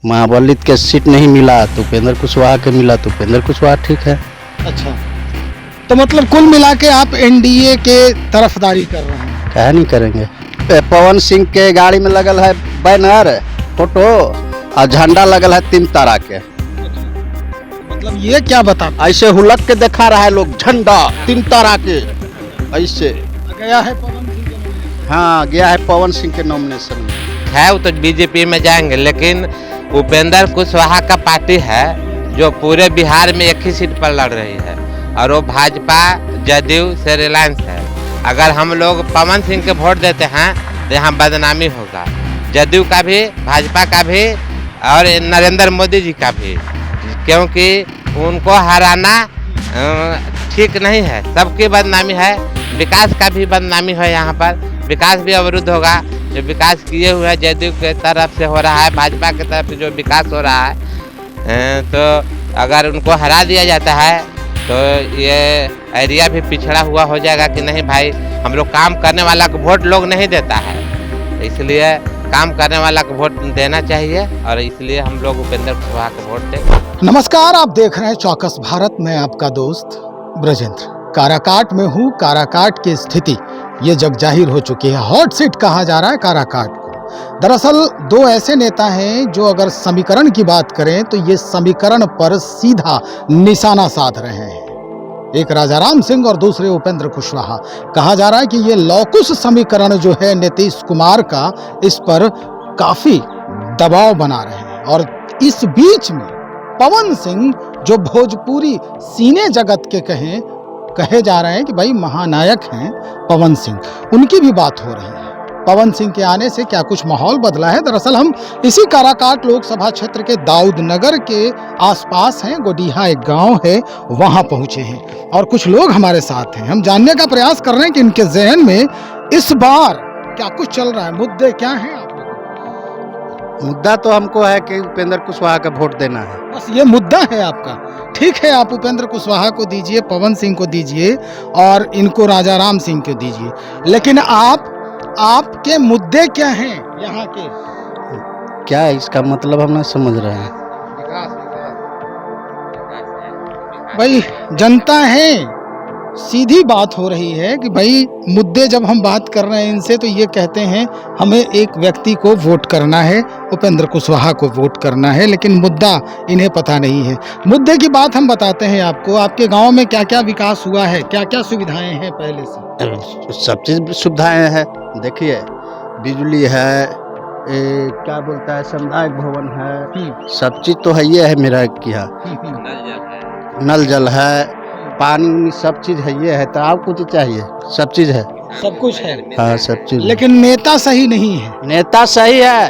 महाबलित के सीट नहीं मिला तो उपेंद्र कुशवाहा के मिला तो उपेंद्र कुशवाहा ठीक है। अच्छा, तो मतलब कुल मिला के आप एनडीए के तरफदारी कर रहे हैं? क्या नहीं करेंगे। पवन सिंह के गाड़ी में लगल है बैनर फोटो और झंडा लगल है 3 तारा के। मतलब ये क्या बताता ऐसे हुलक के दिखा रहा है लोग, झंडा 3 तारा के ऐसे। गया है पवन सिंह के? हाँ गया है पवन सिंह के नॉमिनेशन में। है वो तो बीजेपी में जाएंगे, लेकिन उपेंद्र कुशवाहा का पार्टी है जो पूरे बिहार में एक ही सीट पर लड़ रही है और वो भाजपा जदयू से रिलायंस है। अगर हम लोग पवन सिंह के वोट देते हैं तो यहाँ बदनामी होगा, जदयू का भी, भाजपा का भी और नरेंद्र मोदी जी का भी, क्योंकि उनको हराना ठीक नहीं है। सबकी बदनामी है, विकास का भी बदनामी है। यहाँ पर विकास भी अवरुद्ध होगा। जो विकास किए हुए हैं जदयू के तरफ से हो रहा है, भाजपा की तरफ से जो विकास हो रहा है, तो अगर उनको हरा दिया जाता है तो ये एरिया भी पिछड़ा हुआ हो जाएगा कि नहीं भाई, हम लोग काम करने वाला को वोट लोग नहीं देता है, इसलिए काम करने वाला को वोट देना चाहिए और इसलिए हम लोग उपेंद्र कुशवाहा को वोट दें। नमस्कार, आप देख रहे हैं चौकस भारत। मैं आपका दोस्त ब्रजेंद्र काराकाट में हूँ। काराकाट की स्थिति ये जग जाहिर हो चुकी है। हॉट सीट कहा जा रहा है काराकाट को। दरअसल 2 ऐसे नेता हैं जो अगर समीकरण की बात करें तो ये समीकरण पर सीधा निशाना साध रहे हैं। एक राजाराम सिंह और दूसरे उपेंद्र कुशवाहा। कहा जा रहा है कि ये लौकुश समीकरण जो है नीतीश कुमार का, इस पर काफी दबाव बना रहे हैं। और इस बीच में पवन सिंह जो भोजपुरी सीने जगत के कहे जा रहे हैं कि भाई महानायक हैं पवन सिंह, उनकी भी बात हो रही है। पवन सिंह के आने से क्या कुछ माहौल बदला है? दरअसल हम इसी काराकाट लोकसभा क्षेत्र के दाऊद नगर के आसपास हैं। गोडीहा एक गांव है, वहां पहुंचे हैं और कुछ लोग हमारे साथ हैं। हम जानने का प्रयास कर रहे हैं कि इनके जहन में इस बार क्या कुछ चल रहा है, मुद्दे क्या हैं। आप मुद्दा तो हमको है कि उपेंद्र कुशवाहा का वोट देना है, बस ये मुद्दा है आपका। ठीक है, आप उपेंद्र कुशवाहा को दीजिए, पवन सिंह को दीजिए और इनको राजाराम सिंह को दीजिए, लेकिन आपके मुद्दे क्या हैं यहाँ के? क्या है इसका मतलब हम नहीं समझ रहे हैं। भाई जनता है, सीधी बात हो रही है कि भाई मुद्दे जब हम बात कर रहे हैं इनसे तो ये कहते हैं हमें एक व्यक्ति को वोट करना है, उपेंद्र कुशवाहा को वोट करना है, लेकिन मुद्दा इन्हें पता नहीं है। मुद्दे की बात हम बताते हैं आपको। आपके गांव में क्या क्या विकास हुआ है, क्या क्या सुविधाएं हैं पहले से? सब चीज सुविधाएं हैं। देखिए बिजली है, क्या बोलता है, सामुदायिक भवन है, सब चीज तो है। ये है मेरा किया नल जल है, पानी, सब चीज है। ये है तो आप कुछ चाहिए, सब चीज है, सब कुछ है। हाँ सब चीज। लेकिन नेता सही नहीं है। नेता सही है,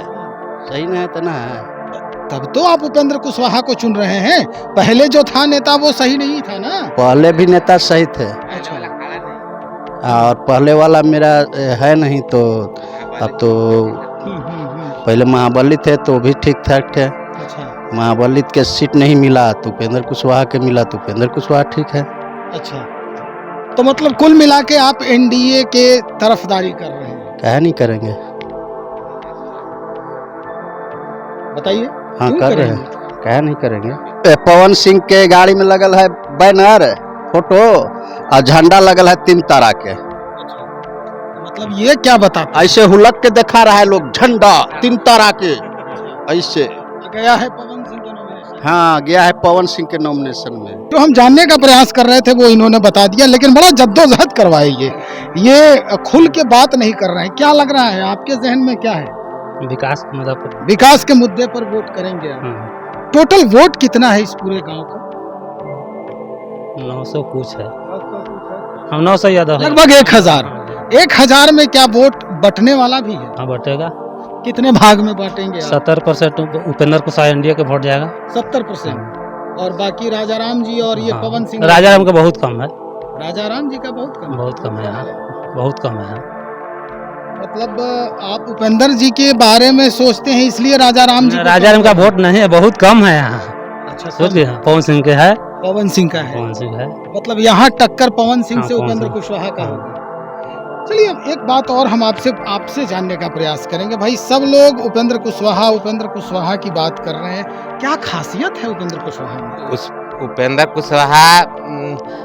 सही नहीं है तो ना है। तब तो आप उपेंद्र कुशवाहा को चुन रहे हैं। पहले जो था नेता वो सही नहीं था ना? पहले भी नेता सही थे और पहले वाला मेरा है नहीं, तो अब तो पहले महाबली थे तो भी ठीक ठाक थे। महाबलित के सीट नहीं मिला तो उपेंद्र कुशवाहा के मिला तो उपेंद्र कुशवाहा ठीक है। अच्छा, तो मतलब कुल मिला के आप एनडीए के तरफदारी कर रहे हैं? क्या नहीं करेंगे। बताइए। हाँ कर रहे हैं, क्या नहीं करेंगे। पवन सिंह के गाड़ी में लगल है बैनर फोटो और झंडा लगल है 3 तारा के। मतलब ये क्या बताता? ऐसे हुलक के दिखा रहा है लोग, झंडा 3 तारा के ऐसे। गया है पवन सिंह के नॉमिनेशन? हाँ गया है पवन सिंह के नॉमिनेशन में। जो हम जानने का प्रयास कर रहे थे वो इन्होंने बता दिया, लेकिन बड़ा जद्दोजहद करवाई। ये खुल के बात नहीं कर रहे हैं। क्या लग रहा है आपके जहन में, क्या है? विकास के मुद्दे पर वोट करेंगे आप? टोटल वोट कितना है इस पूरे गांव का? 900 कुछ है। हम 900 ज्यादा, लगभग 1000। 1000 में क्या वोट बटने वाला भी है? हाँ बटेगा। कितने भाग में बांटेंगे? 70% उपेंद्र कुशवाहा एनडीए के वोट जाएगा। 70% और बाकी राजाराम जी और ये पवन सिंह? राजाराम का बहुत कम है। राजाराम जी का बहुत कम है, बहुत कम है। मतलब आप उपेंद्र जी के बारे में सोचते हैं इसलिए राजाराम जी? राजाराम का वोट नहीं है, बहुत कम है यहाँ। अच्छा, सोचिए पवन सिंह के है। पवन सिंह का है। पवन सिंह है, मतलब यहाँ टक्कर पवन सिंह से उपेंद्र कुशवाहा का होगा। चलिए एक बात और हम आपसे जानने का प्रयास करेंगे भाई। सब लोग उपेंद्र कुशवाहा की बात कर रहे हैं, क्या खासियत है उपेंद्र कुशवाहा में? उस उपेंद्र कुशवाहा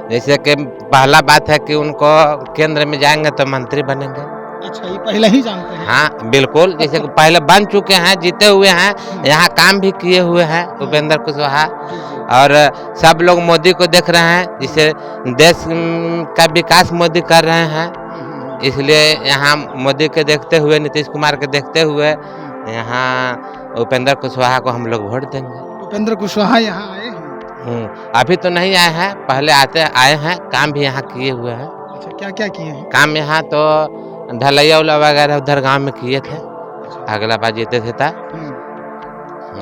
जैसे कि पहला बात है कि उनको केंद्र में जाएंगे तो मंत्री बनेंगे। अच्छा, ये पहले ही जानते हैं? हाँ बिल्कुल, जैसे कि पहले बन चुके हैं, जीते हुए हैं, यहाँ काम भी किए हुए हैं उपेंद्र कुशवाहा। और सब लोग मोदी को देख रहे हैं, जिससे देश का विकास मोदी कर रहे हैं, इसलिए यहाँ मोदी के देखते हुए, नीतीश कुमार के देखते हुए यहाँ उपेंद्र कुशवाहा को हम लोग वोट देंगे। उपेंद्र कुशवाहा यहाँ आए हैं? अभी तो नहीं आए हैं, पहले आए हैं, काम भी यहाँ किए हुए हैं। अच्छा, क्या क्या किए हैं काम? यहाँ तो ढलैया उला वगैरह उधर गांव में किए थे, अगला बार जीते थे था।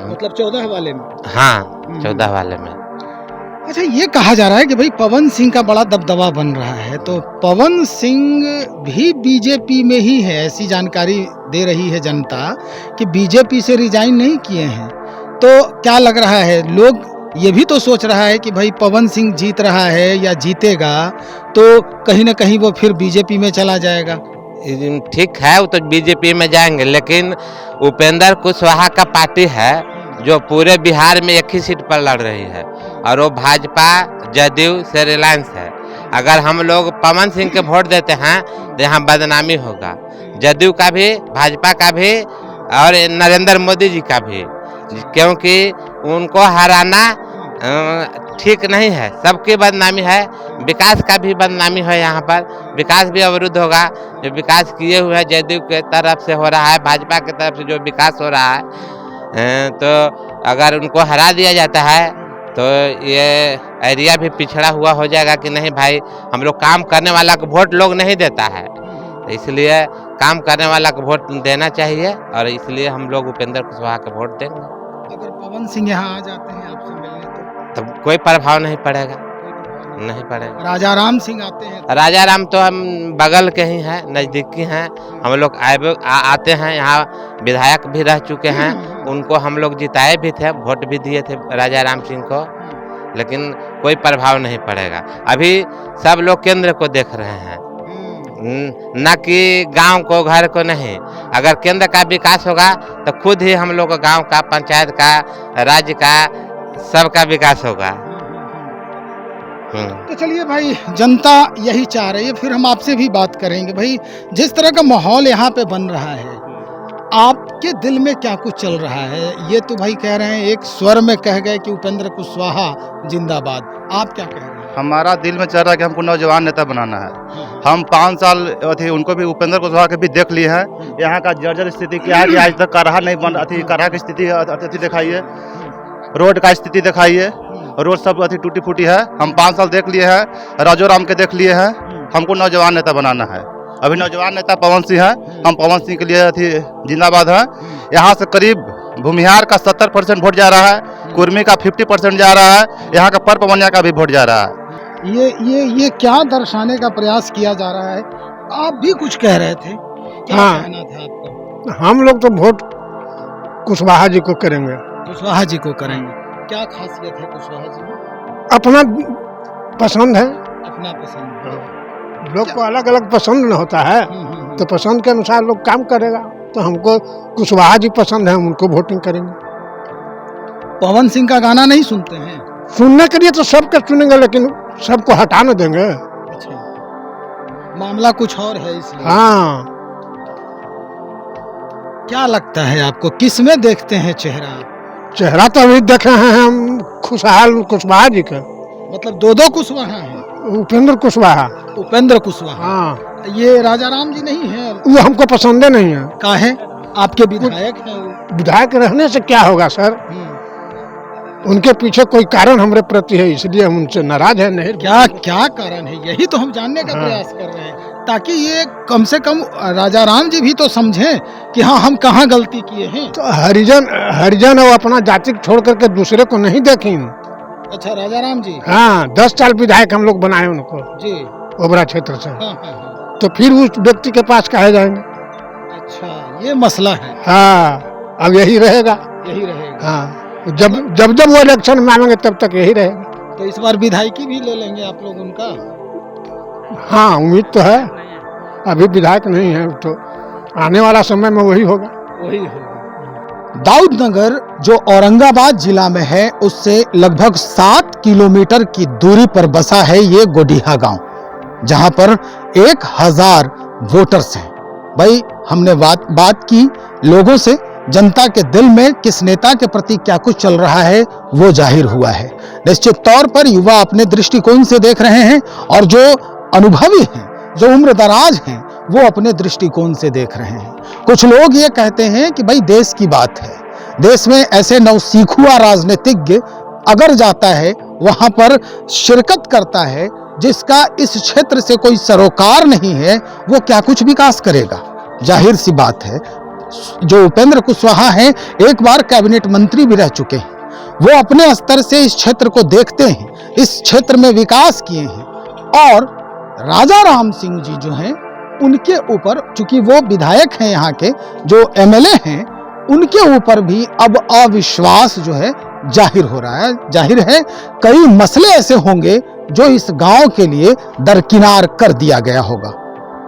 मतलब 14 वाले में? हाँ, 14 वाले में। अच्छा, ये कहा जा रहा है कि भाई पवन सिंह का बड़ा दबदबा बन रहा है, तो पवन सिंह भी बीजेपी में ही है, ऐसी जानकारी दे रही है जनता कि बीजेपी से रिजाइन नहीं किए हैं। तो क्या लग रहा है, लोग ये भी तो सोच रहा है कि भाई पवन सिंह जीत रहा है या जीतेगा तो कहीं ना कहीं वो फिर बीजेपी में चला जाएगा। ठीक है, वो तो बीजेपी में जाएंगे, लेकिन उपेंद्र कुशवाहा का पार्टी है जो पूरे बिहार में एक ही सीट पर लड़ रही है, और वो भाजपा, जदयू से रिलायंस है। अगर हम लोग पवन सिंह के वोट देते हैं तो यहाँ बदनामी होगा, जदयू का भी, भाजपा का भी और नरेंद्र मोदी जी का भी, क्योंकि उनको हराना ठीक नहीं है, सबकी बदनामी है, विकास का भी बदनामी है। यहाँ पर विकास भी अवरुद्ध होगा, जो विकास किए हुए हैं जदयू के तरफ से हो रहा है, भाजपा की तरफ से जो विकास हो रहा है, तो अगर उनको हरा दिया जाता है तो ये एरिया भी पिछड़ा हुआ हो जाएगा कि नहीं भाई, हम लोग काम करने वाला को वोट लोग नहीं देता है, इसलिए काम करने वाला को वोट देना चाहिए, और इसलिए हम लोग उपेंद्र कुशवाहा को वोट देंगे। अगर पवन सिंह यहाँ आ जाते हैं आपसे मिलने तो कोई प्रभाव नहीं पड़ेगा, नहीं पड़ेगा। राजा राम सिंह आते हैं? राजा राम तो हम बगल के ही हैं, नज़दीकी हैं, हम लोग आते हैं, यहाँ विधायक भी रह चुके हैं, उनको हम लोग जिताए भी थे, वोट भी दिए थे राजा राम सिंह को, लेकिन कोई प्रभाव नहीं पड़ेगा। अभी सब लोग केंद्र को देख रहे हैं, न कि गांव को, घर को नहीं। अगर केंद्र का विकास होगा तो खुद ही हम लोग गांव का, पंचायत का, राज्य का, सबका विकास होगा। तो चलिए भाई, जनता यही चाह रही है, फिर हम आपसे भी बात करेंगे। भाई जिस तरह का माहौल यहाँ पे बन रहा है, आपके दिल में क्या कुछ चल रहा है? ये तो भाई कह रहे हैं, एक स्वर में कह गए कि उपेंद्र कुशवाहा जिंदाबाद, आप क्या कह रहे हैं? हमारा दिल में चल रहा है कि हमको नौजवान नेता बनाना है। हम 5 साल अथी उनको भी, उपेंद्र कुशवाहा के भी देख लिए हैं, यहाँ का जर्जर स्थिति क्या है कि आज तक काढ़ा नहीं बन, अथी काढ़ा की स्थिति अथी दिखाइए, रोड का स्थिति दिखाइए, रोड सब अथी टूटी फूटी है। हम 5 साल देख लिए हैं, राजोराम के देख लिए हैं, हमको नौजवान नेता बनाना है। अभी नौजवान नेता पवन सिंह है, हम पवन सिंह के लिए अथी जिंदाबाद हैं। यहाँ से करीब भूमिहार का 70% वोट जा रहा है, कुर्मी का 50% जा रहा है, यहाँ का पर पवनिया का भी वोट जा रहा है। ये क्या दर्शाने का प्रयास किया जा रहा है? आप भी कुछ कह रहे थे, क्या कहना था आपका? हम लोग तो वोट कुशवाहा जी को करेंगे। कुशवाहा जी को करेंगे, क्या खासियत है कुशवाहा जी में? अपना पसंद है, अपना पसंद है। लोग को अलग अलग पसंद होता है, तो पसंद के अनुसार लोग काम करेगा। तो हमको कुशवाहा जी पसंद है, हम उनको वोटिंग करेंगे। पवन सिंह का गाना नहीं सुनते हैं? सुनने के लिए तो सबके सुनेंगे, लेकिन सबको हटा न देंगे। अच्छा, मामला कुछ और है इसलिए। हाँ, क्या लगता है आपको, किस में देखते हैं चेहरा? चेहरा तो अभी देखे हैं हम खुशहाल कुशवाहा जी का। मतलब दो कुशवाहा है? उपेंद्र कुशवाहा। उपेंद्र कुशवाहा। हाँ, ये राजा राम जी नहीं है? वो हमको पसंद नहीं है। काहे? आपके विधायक हैं? विधायक रहने से क्या होगा सर, उनके पीछे कोई कारण हमारे प्रति है, इसलिए हम उनसे नाराज है। नहीं, क्या कारण है, यही तो हम जानने का प्रयास कर रहे हैं, ताकि ये कम से कम राजा राम जी भी तो समझें कि हाँ, हम कहाँ गलती किए हैं। तो हरिजन और अपना जाति छोड़ करके दूसरे को नहीं देखें। अच्छा, राजा राम जी? हाँ, 10 साल विधायक हम लोग बनाए उनको जी, ओबरा क्षेत्र से। हाँ। तो फिर उस व्यक्ति के पास कहे जाएंगे? अच्छा, ये मसला है। हाँ, अब यही रहेगा। हाँ, जब वो इलेक्शन में आएंगे तब तक यही रहेगा। तो इस बार विधायकी भी ले लेंगे आप लोग उनका? हाँ, उम्मीद तो है। अभी विधायक नहीं है, तो आने वाला समय में वही होगा। दाऊदनगर जो औरंगाबाद जिला में है, उससे लगभग 7 किलोमीटर की दूरी पर बसा है ये गोडीहा गांव, जहां पर 1000 वोटर्स हैं। भाई हमने बात की लोगों से, जनता के दिल में किस नेता के प्रति क्या कुछ चल रहा है वो जाहिर हुआ है। निश्चित तौर पर युवा अपने दृष्टिकोण से देख रहे हैं और जो अनुभवी हैं, जो उम्रदराज हैं, वो अपने दृष्टिकोण से देख रहे हैं। कुछ लोग ये कहते हैं कि भाई देश की बात है, देश में ऐसे नवसीखुआ राजनीतिज्ञ अगर जाता है, वहां पर शिरकत करता है, जिसका इस क्षेत्र से कोई सरोकार नहीं है, वो क्या कुछ विकास करेगा। जाहिर सी बात है, जो उपेंद्र कुशवाहा हैं, एक बार कैबिनेट मंत्री भी रह चुके हैं, वो अपने स्तर से इस क्षेत्र को देखते हैं, इस क्षेत्र में विकास किए हैं। और राजा राम सिंह जी जो हैं, उनके ऊपर, चूंकि वो विधायक हैं यहाँ के, जो एमएलए हैं, उनके ऊपर भी अब अविश्वास जो है जाहिर हो रहा है। जाहिर है कई मसले ऐसे होंगे जो इस गांव के लिए दरकिनार कर दिया गया होगा,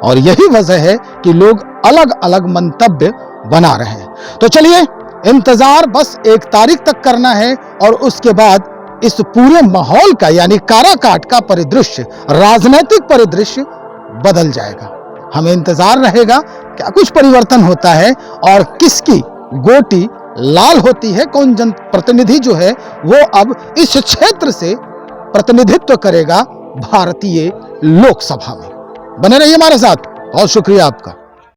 और यही वजह है कि लोग अलग अलग मंतव्य बना रहे हैं। तो चलिए, इंतजार बस 1 तारीख तक करना है, और उसके बाद इस पूरे माहौल का, यानी काराकाट का परिदृश्य, राजनीतिक परिदृश्य बदल जाएगा। हमें इंतजार रहेगा क्या कुछ परिवर्तन होता है और किसकी गोटी लाल होती है, कौन जनप्रतिनिधि जो है वो अब इस क्षेत्र से प्रतिनिधित्व करेगा भारतीय लोकसभा में। बने रहिए हमारे साथ, बहुत शुक्रिया आपका।